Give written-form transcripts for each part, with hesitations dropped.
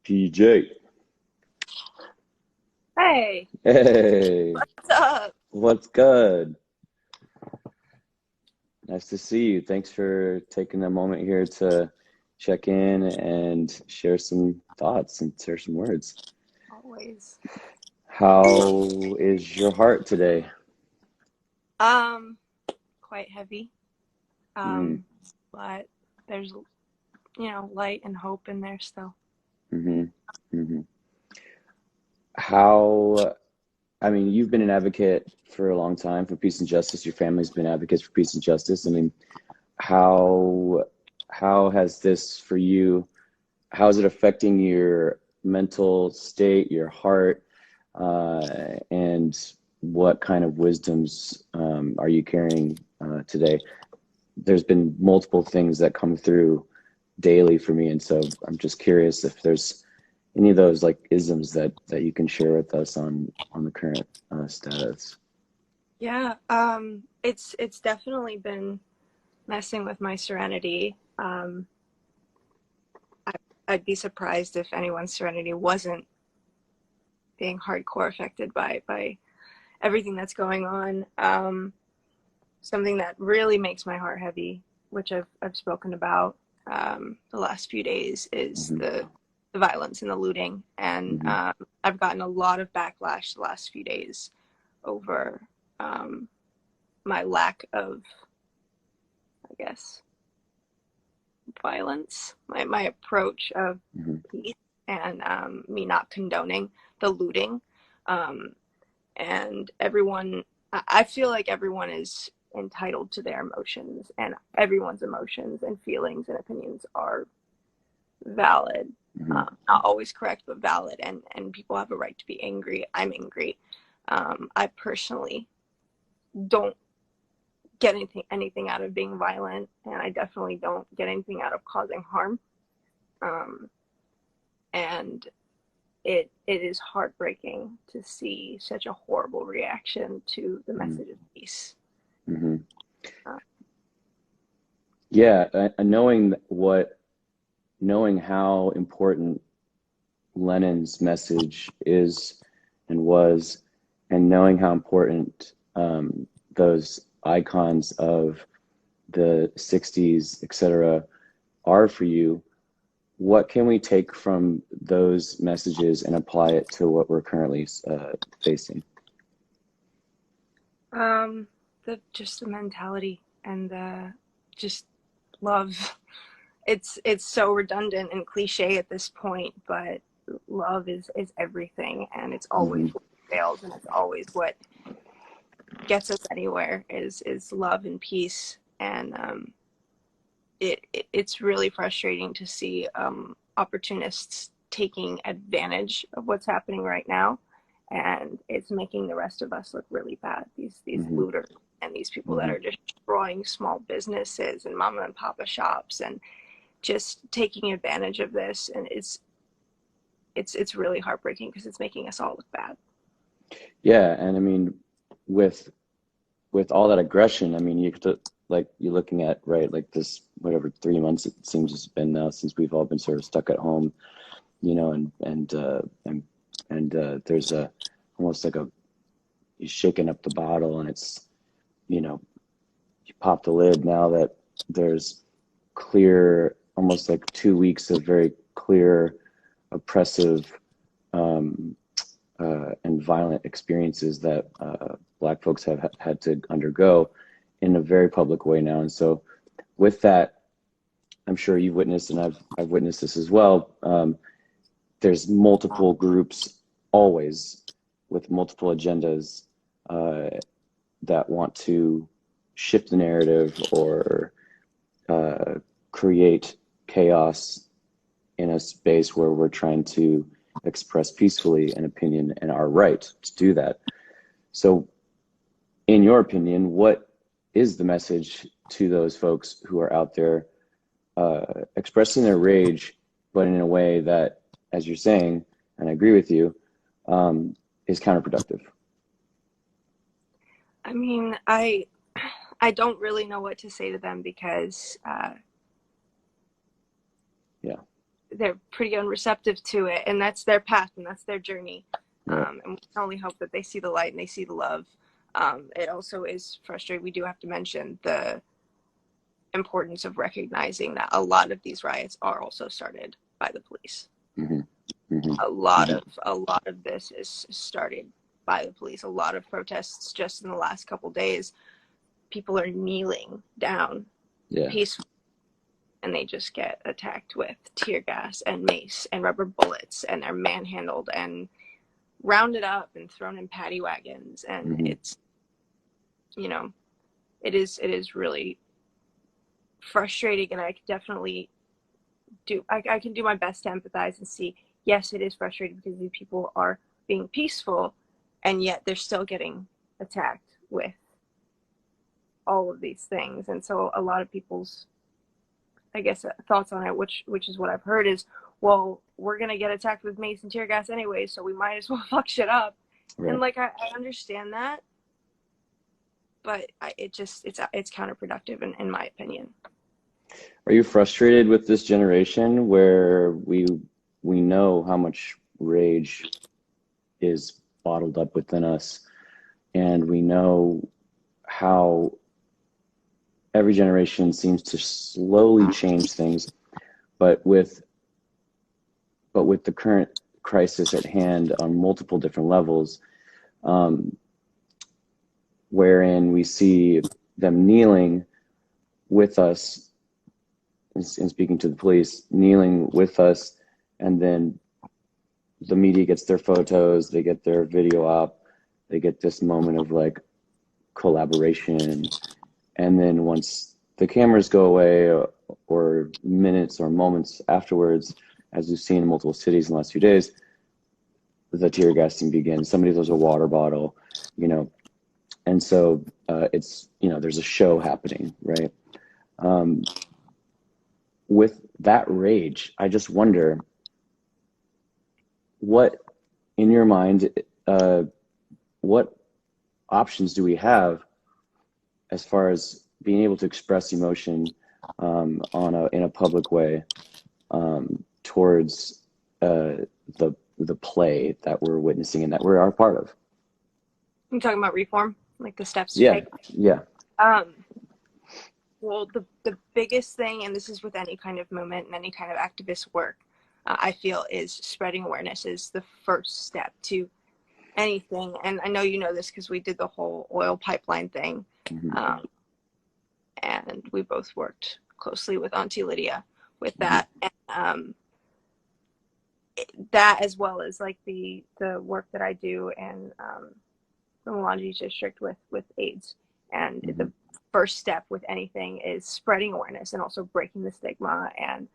PJ. Hey, Hey, what's up? what's good? Nice to see you. Thanks for taking a moment here to check in and share some thoughts and share some words. Always. How is your heart today? Um, quite heavy. Mm, But there's, light and hope in there still. hmm hmm How, I mean, you've been an advocate for a long time for peace and justice. Your family's been advocates for peace and justice. I mean, how how has this for you? How is it affecting your mental state, your heart, and what kind of wisdoms are you carrying today? There's been multiple things that come through daily for me, and so I'm just curious if there's any of those like isms that you can share with us on the current status. Yeah, it's definitely been messing with my serenity. I, I'd be surprised if anyone's serenity wasn't being hardcore affected by everything that's going on. Something that really makes my heart heavy, which I've spoken about the last few days, is Hmm the violence and the looting. And hmm I've gotten a lot of backlash the last few days over um, my lack of, I guess, violence, my approach of hmm peace, and me not condoning the looting. Um, and everyone, I feel like everyone is entitled to their emotions, and everyone's emotions and feelings and opinions are valid. hmm Not always correct, but valid, and people have a right to be angry. I'm angry. I personally don't get anything out of being violent, and I definitely don't get anything out of causing harm. Um, and it is heartbreaking to see such a horrible reaction to the hmm message of peace. hmm Uh, Yeah, knowing how important Lenin's message is and was, and knowing how important those icons of the 60s, etc., are for you, what can we take from those messages and apply it to what we're currently facing? um, the just the mentality and the just love. It's so redundant and cliche at this point, but love is everything, and it's always Hmm what fails, and it's always what gets us anywhere is love and peace. And it's really frustrating to see opportunists taking advantage of what's happening right now, and it's making the rest of us look really bad. These hmm looters and these people that hmm are destroying small businesses and mama and papa shops and just taking advantage of this, and it's really heartbreaking because it's making us all look bad. Yeah, and I mean, with with all that aggression, I mean, you could like you're looking at right like this whatever 3 months it seems it's been now since we've all been sort of stuck at home, and there's a almost like a you're shaking up the bottle, and it's you know you pop the lid now that there's clear, almost like 2 weeks of very clear, oppressive um, and violent experiences that Black folks have had to undergo in a very public way now. And so, with that, I'm sure you've witnessed, and I've witnessed this as well. There's multiple groups always with multiple agendas uh, that want to shift the narrative or uh, create chaos in a space where we're trying to express peacefully an opinion and our right to do that. So, in your opinion, what is the message to those folks who are out there expressing their rage, but in a way that, as you're saying, and I agree with you, is counterproductive? I mean, I don't really know what to say to them because Yeah. they're pretty unreceptive to it, and that's their path and that's their journey. Right. And we can only hope that they see the light and they see the love. It also is frustrating. We do have to mention the importance of recognizing that a lot of these riots are also started by the police. Mm-hmm. Mm-hmm. A lot of this is started by the police. A lot of protests just in the last couple days, people are kneeling down peacefully, and they just get attacked with tear gas and mace and rubber bullets, and they're manhandled and rounded up and thrown in paddy wagons. And it's, you know, it is really frustrating, and I can definitely I can do my best to empathize and see, yes, it is frustrating because these people are being peaceful and yet they're still getting attacked with all of these things. And so a lot of people's, I guess, thoughts on it, which is what I've heard, is, well, we're gonna get attacked with mace and tear gas anyway, so we might as well fuck shit up. Right. And like I understand that, but it's counterproductive in my opinion. Are you frustrated with this generation where we know how much rage is bottled up within us, and we know how every generation seems to slowly change things, but with the current crisis at hand on multiple different levels, wherein we see them kneeling with us, in speaking to the police, kneeling with us, and then the media gets their photos, they get their video up, they get this moment of like collaboration, and then once the cameras go away, or minutes or moments afterwards, as we've seen in multiple cities in the last few days, the tear gassing begins. Somebody throws a water bottle, and so it's, there's a show happening, right? With that rage, I just wonder, what, in your mind, what options do we have as far as being able to express emotion in a public way towards the play that we're witnessing and that we're a part of? You're talking about reform, like the steps to take? Yeah. Well, the biggest thing, and this is with any kind of movement and any kind of activist work, I feel, is spreading awareness is the first step to anything. And I know you know this because we did the whole oil pipeline thing. Mm-hmm. And we both worked closely with Auntie Lydia with that. And that, as well as like the work that I do in the Melange district with AIDS. And the first step with anything is spreading awareness and also breaking the stigma. And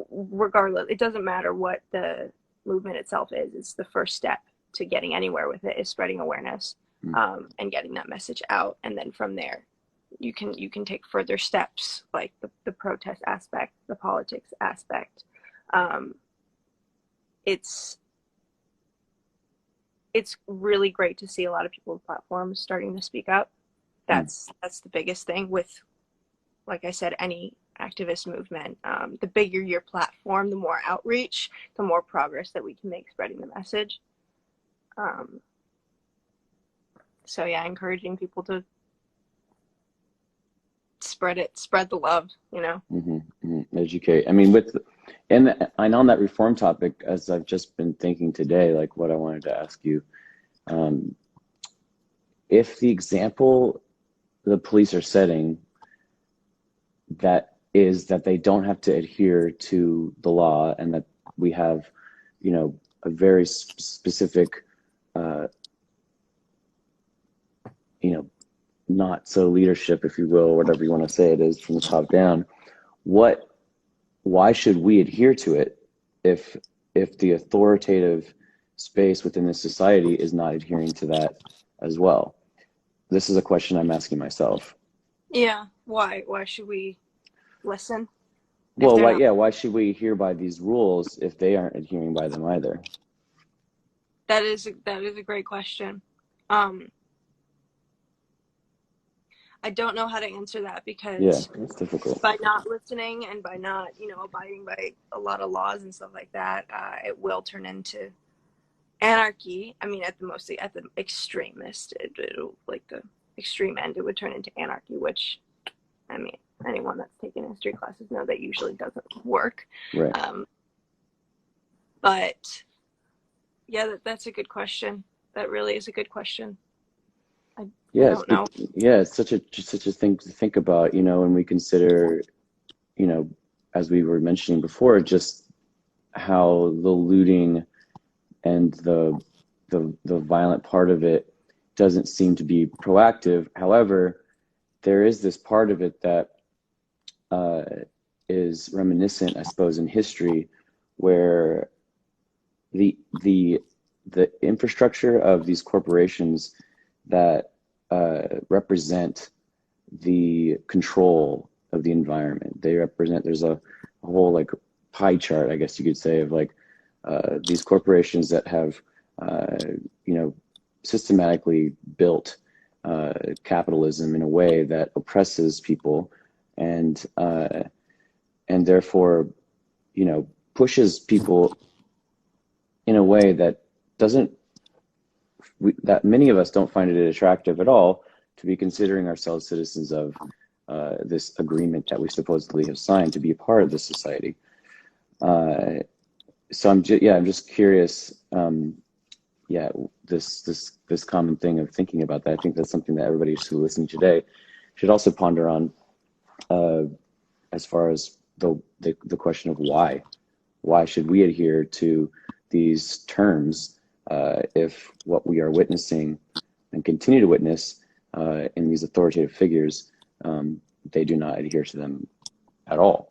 regardless, it doesn't matter what the movement itself is, it's the first step to getting anywhere with it is spreading awareness and getting that message out. And then from there, you can take further steps, like the protest aspect, the politics aspect. It's really great to see a lot of people with platforms starting to speak up. That's the biggest thing with, like I said, any activist movement. The bigger your platform, the more outreach, the more progress that we can make spreading the message. So yeah, encouraging people to spread the love, Educate. I mean, and on that reform topic, as I've just been thinking today, like what I wanted to ask you, if the example the police are setting, that is that they don't have to adhere to the law, and that we have, a very specific, not so leadership, if you will, whatever you want to say it is, from the top down. Why should we adhere to it if the authoritative space within this society is not adhering to that as well? This is a question I'm asking myself. Yeah. Why should we listen? Well, why should we adhere by these rules if they aren't adhering by them either? That is a great question. I don't know how to answer that Yeah, because it's difficult. by not listening and by not, abiding by a lot of laws and stuff like that, it will turn into anarchy. I mean, at the extremist, like the extreme end, it would turn into anarchy, which, I mean, anyone that's taken history classes know that usually doesn't work. Right. But yeah, that's a good question. That really is a good question. I Yeah, don't know. yeah, it's such a thing to think about, when we consider, as we were mentioning before, just how the looting and the violent part of it doesn't seem to be proactive. However, there is this part of it that is reminiscent, I suppose, in history, where the the the infrastructure of these corporations that represent the control of the environment. They represent, there's a whole like pie chart, I guess you could say, of like these corporations that have, systematically built capitalism in a way that oppresses people and therefore, pushes people in a way that doesn't, that many of us don't find it attractive at all to be considering ourselves citizens of this agreement that we supposedly have signed to be a part of this society. So I'm just curious. This common thing of thinking about that. I think that's something that everybody who's listening today should also ponder on, as far as the question of why. Why should we adhere to these terms if what we are witnessing and continue to witness in these authoritative figures, they do not adhere to them at all?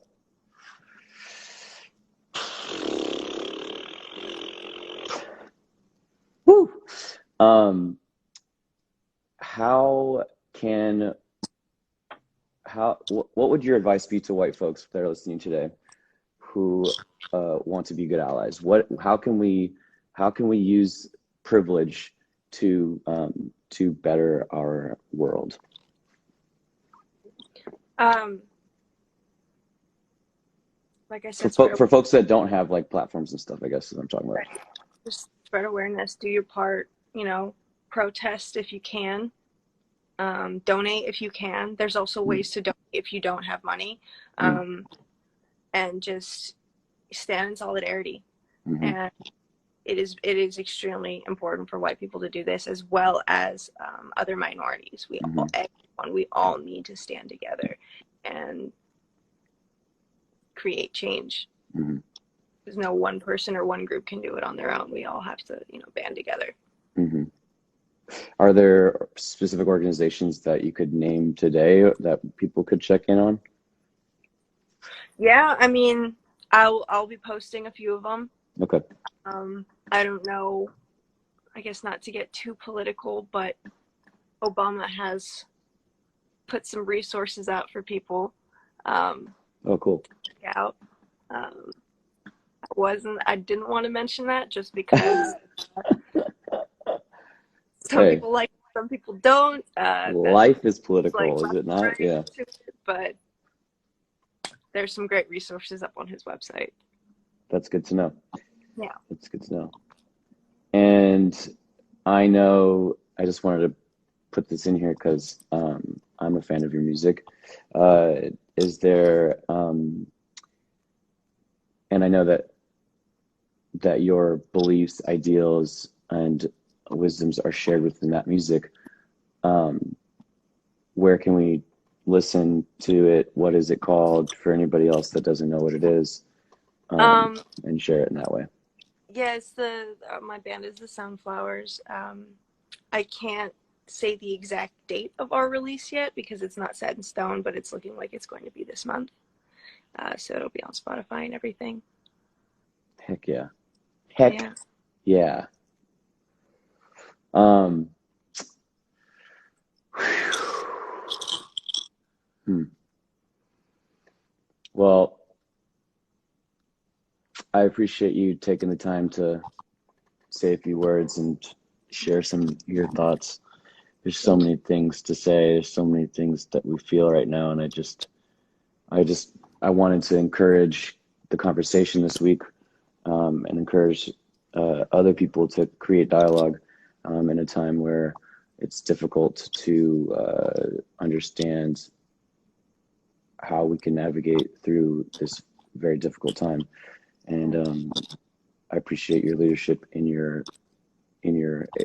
Woo! What would your advice be to white folks that are listening today who want to be good allies? How can we use privilege to better our world? Like I said, For folks that don't have like platforms and stuff, I guess is what I'm talking about. right. Just spread awareness, do your part, protest if you can, donate if you can. There's also ways to donate if you don't have money, and just stand in solidarity. And it is extremely important for white people to do this, as well as other minorities. We all need to stand together and create change. Because no one person or one group can do it on their own. We all have to, band together. Are there specific organizations that you could name today that people could check in on? Yeah, I mean, I'll be posting a few of them. Okay. I don't know, I guess not to get too political, but Obama has put some resources out for people. Oh, cool. To check out. I didn't want to mention that just because some people like it, some people don't. Life is political, is it not? Yeah. But there's some great resources up on his website. That's good to know. Yeah. That's good to know. And I know, I just wanted to put this in here because I'm a fan of your music. Is there, and I know that your beliefs, ideals, and wisdoms are shared within that music. Where can we listen to it? What is it called for anybody else that doesn't know what it is? And share it in that way. Yes, my band is the Sunflowers. I can't say the exact date of our release yet because it's not set in stone, but it's looking like it's going to be this month. So it'll be on Spotify and everything. Heck yeah. Heck yeah. Well, I appreciate you taking the time to say a few words and share some of your thoughts. there's so Thank you. many things to say. There's so many things that we feel right now, and I just, I wanted to encourage the conversation this week, and encourage other people to create dialogue in a time where it's difficult to understand how we can navigate through this very difficult time. And I appreciate your leadership in your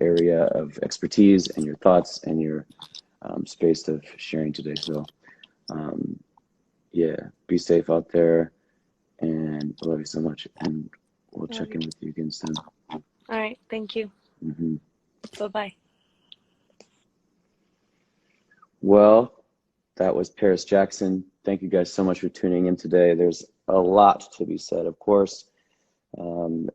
area of expertise and your thoughts and your space of sharing today. So um, yeah, be safe out there, and I love you so much. And we'll I love check you. in with you again soon. All right. Thank you. Hmm. Bye bye. Well, that was Paris Jackson. Thank you guys so much for tuning in today. There's a lot to be said, of course. Um,